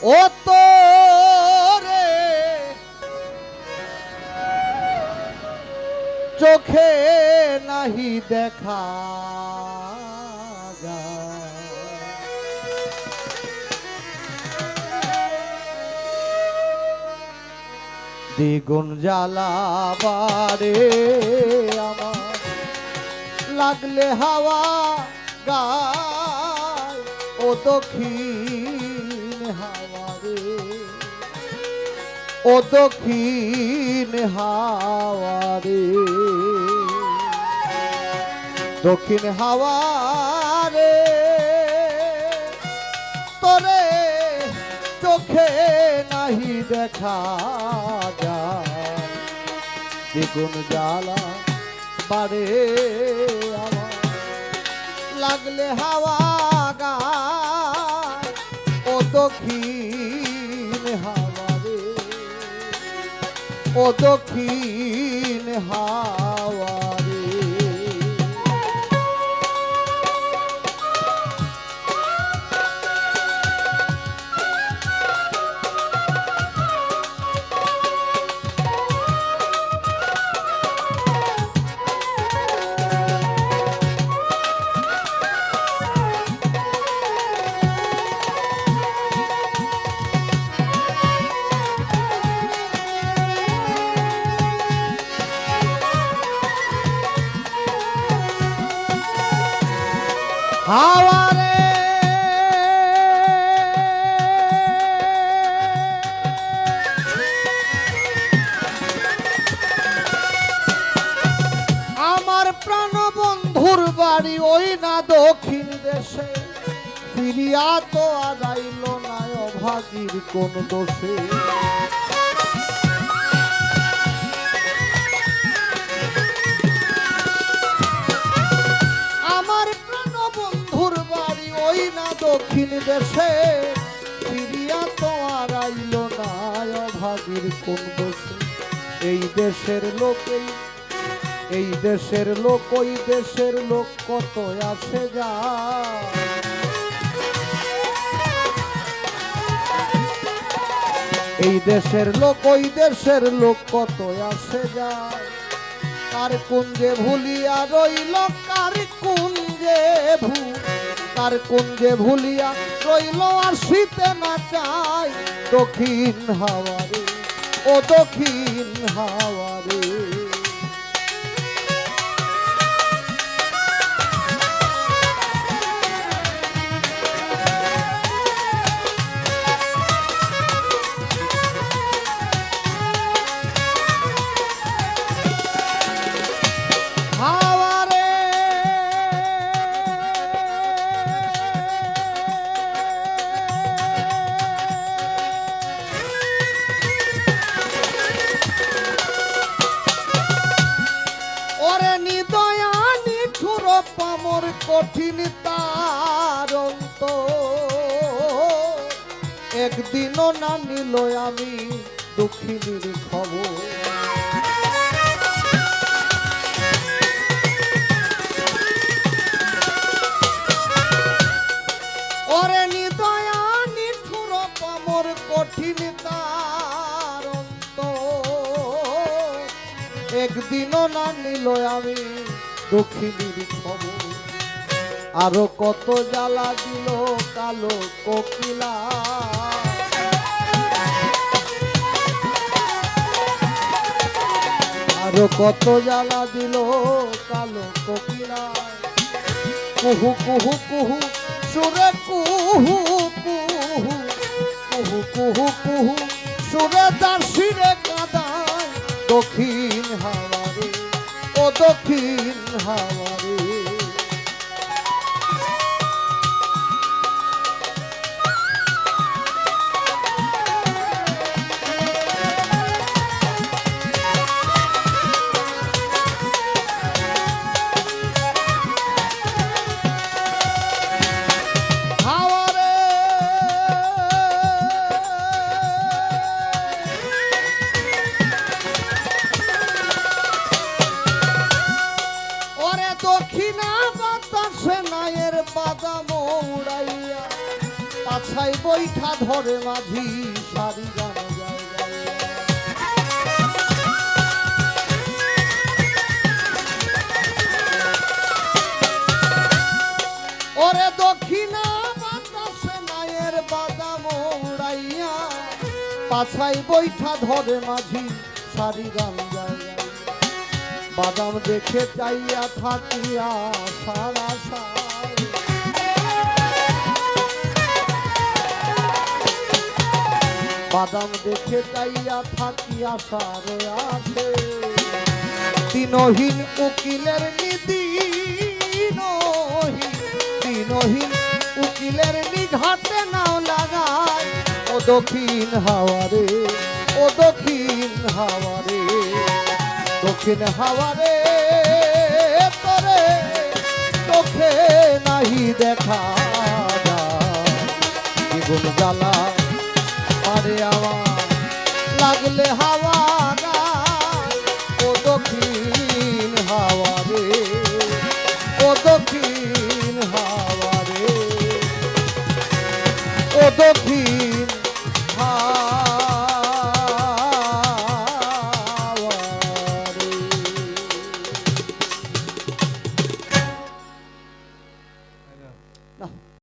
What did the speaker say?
ও তো রে চোখে নাহি দেখা দ্বিগুণ জ্বালা বাড়ে আমার লাগলে হাওয়া গায় ও দক্ষিণ হাওয়া রে ও দক্ষিণ হাওয়া রে দক্ষিণ হাওয়া রে তোরে চোখে নাহি দেখা যায় দ্বিগুণ জ্বালা বাড়ে আমার লাগলে হাওয়া গায় ও দক্ষিণ হাওয়া রে ও দক্ষিণ হাওয়া রে হাওয়া রে আমার প্রাণ বন্ধুর বাড়ি ওই না দক্ষিণ দেশে ফিরিয়া তো আদাইল না অভাগীর কোন দোষে দক্ষিণ দেশে ফিরিয়া তো আর আইল না অভাগীর কোন দোষে এই দেশের লোক এই দেশের লোক ওই দেশের লোক কত আসে যায় এই দেশের লোক ওই দেশের লোক কত আসে যায় কার কুঞ্জে ভুলিয়া রইল কার কুঞ্জে কার কুঞ্জে ভুলিয়া রইল আর শীতে না চাই দক্ষিণ হাওয়া রে ও দক্ষিণ হাওয়া রে পামর কঠিন তার একদিনও না নিল আমি দক্ষিণীর খবর ওরে নিদয়া নিঠুর পামর কঠিন তার একদিনও না নিল আমি দক্ষিণীর খবর আরো কত জ্বালা দিল কালো কোকিলা আরো কত জ্বালা দিল কালো কোকিলা কুহু কুহু কুহু সুরে কুহু কুহু কুহু কুহু কুহু সুরে দাসিরে কাদায় দক্ষিণ হাওয়া রে ও দক্ষিণ হাওয়া রে পাছাই বৈঠা ধরে মাঝি সারি গান গায় গায়। ওরে দক্ষিণা বাতাসে নায়ের বাদাম উড়াইয়া পাছাই বৈঠা ধরে মাঝি সারি গান গায় গায়। বাদাম দেখে চাইয়া থাকিয়া সারা সার বাদাম দেখে চাইয়া থাকিয়া সারে আসে দিনহীন উকিলের নীতি দিনহীন উকিলের নিঘাতে নাও লাগায় ও দক্ষিণ হাওয়ারে ও দক্ষিণ হাওয়ারে দক্ষিণ হাওয়ারে তোরে চোখে নাহি দেখা জীবন জ্বালা পারে আমার লাগলে হাওয়া